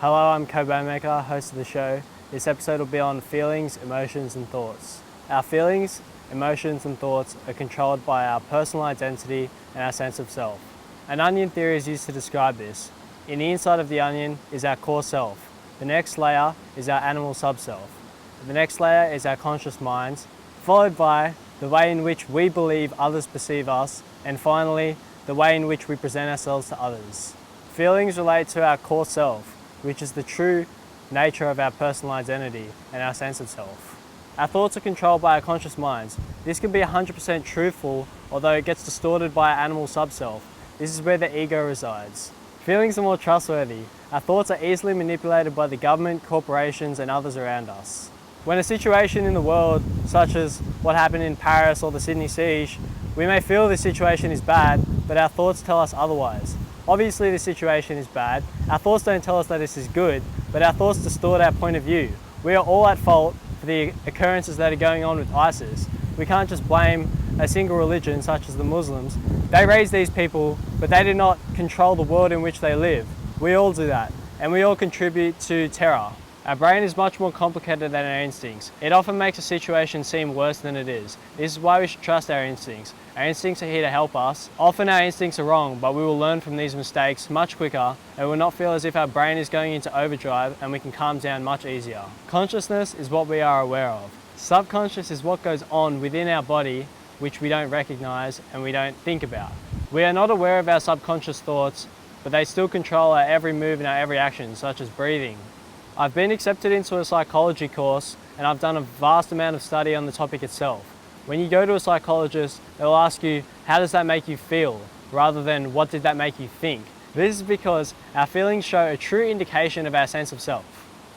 Hello, I'm KOEUNISM, host of the show. This episode will be on feelings, emotions and thoughts. Our feelings, emotions and thoughts are controlled by our personal identity and our sense of self. An onion theory is used to describe this. In the inside of the onion is our core self. The next layer is our animal sub-self. The next layer is our conscious minds, followed by the way in which we believe others perceive us, and finally, the way in which we present ourselves to others. Feelings relate to our core self, which is the true nature of our personal identity and our sense of self. Our thoughts are controlled by our conscious minds. This can be 100% truthful, although it gets distorted by our animal sub-self. This is where the ego resides. Feelings are more trustworthy. Our thoughts are easily manipulated by the government, corporations, and others around us. When a situation in the world, such as what happened in Paris or the Sydney siege, we may feel this situation is bad, but our thoughts tell us otherwise. Obviously this situation is bad. Our thoughts don't tell us that this is good, but our thoughts distort our point of view. We are all at fault for the occurrences that are going on with ISIS. We can't just blame a single religion such as the Muslims. They raised these people, but they did not control the world in which they live. We all do that, and we all contribute to terror. Our brain is much more complicated than our instincts. It often makes a situation seem worse than it is. This is why we should trust our instincts. Our instincts are here to help us. Often our instincts are wrong, but we will learn from these mistakes much quicker and will not feel as if our brain is going into overdrive, and we can calm down much easier. Consciousness is what we are aware of. Subconscious is what goes on within our body which we don't recognize and we don't think about. We are not aware of our subconscious thoughts, but they still control our every move and our every action, such as breathing. I've been accepted into a psychology course and I've done a vast amount of study on the topic itself. When you go to a psychologist, they'll ask you, how does that make you feel, rather than what did that make you think? This is because our feelings show a true indication of our sense of self.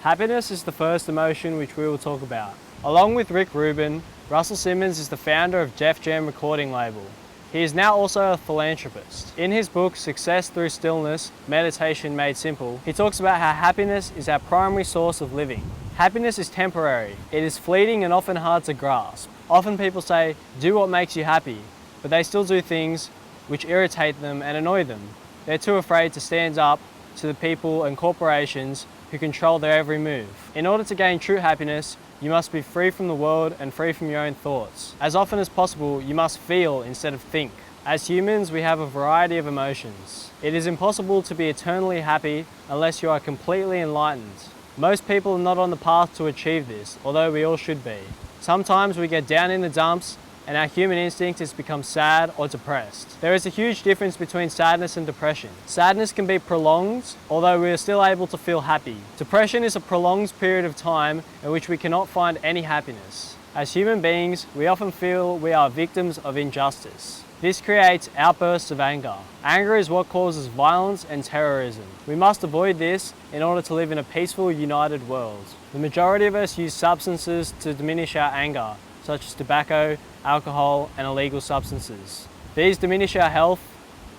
Happiness is the first emotion which we will talk about. Along with Rick Rubin, Russell Simmons is the founder of Def Jam recording label. He is now also a philanthropist. In his book, Success Through Stillness, Meditation Made Simple, he talks about how happiness is our primary source of living. Happiness is temporary. It is fleeting and often hard to grasp. Often people say, do what makes you happy, but they still do things which irritate them and annoy them. They're too afraid to stand up to the people and corporations who control their every move. In order to gain true happiness, you must be free from the world and free from your own thoughts. As often as possible, you must feel instead of think. As humans, we have a variety of emotions. It is impossible to be eternally happy unless you are completely enlightened. Most people are not on the path to achieve this, although we all should be. Sometimes we get down in the dumps and our human instinct is to become sad or depressed. There is a huge difference between sadness and depression. Sadness can be prolonged, although we are still able to feel happy. Depression is a prolonged period of time in which we cannot find any happiness. As human beings, we often feel we are victims of injustice. This creates outbursts of anger. Anger is what causes violence and terrorism. We must avoid this in order to live in a peaceful, united world. The majority of us use substances to diminish our anger, such as tobacco, alcohol, and illegal substances. These diminish our health,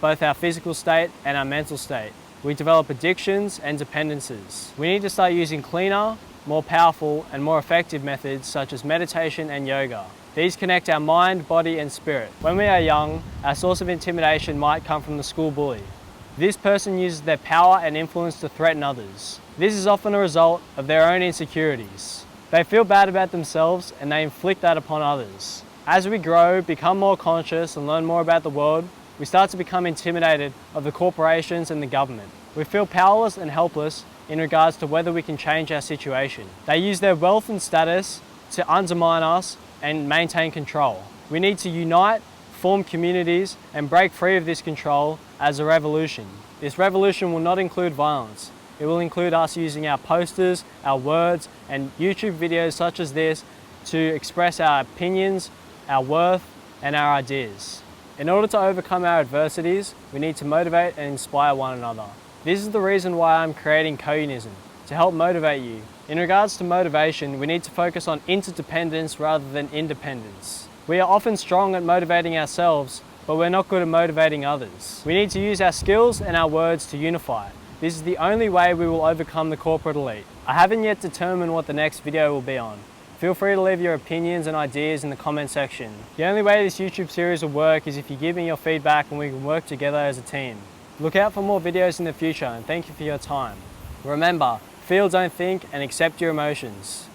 both our physical state and our mental state. We develop addictions and dependencies. We need to start using cleaner, more powerful, and more effective methods such as meditation and yoga. These connect our mind, body, and spirit. When we are young, our source of intimidation might come from the school bully. This person uses their power and influence to threaten others. This is often a result of their own insecurities. They feel bad about themselves and they inflict that upon others. As we grow, become more conscious and learn more about the world, we start to become intimidated of the corporations and the government. We feel powerless and helpless in regards to whether we can change our situation. They use their wealth and status to undermine us and maintain control. We need to unite, form communities, and break free of this control as a revolution. This revolution will not include violence. It will include us using our posters, our words, and YouTube videos such as this to express our opinions, our worth, and our ideas. In order to overcome our adversities, we need to motivate and inspire one another. This is the reason why I'm creating KOEUNISM, to help motivate you. In regards to motivation, we need to focus on interdependence rather than independence. We are often strong at motivating ourselves, but we're not good at motivating others. We need to use our skills and our words to unify. This is the only way we will overcome the corporate elite. I haven't yet determined what the next video will be on. Feel free to leave your opinions and ideas in the comment section. The only way this YouTube series will work is if you give me your feedback and we can work together as a team. Look out for more videos in the future and thank you for your time. Remember, feel, don't think, and accept your emotions.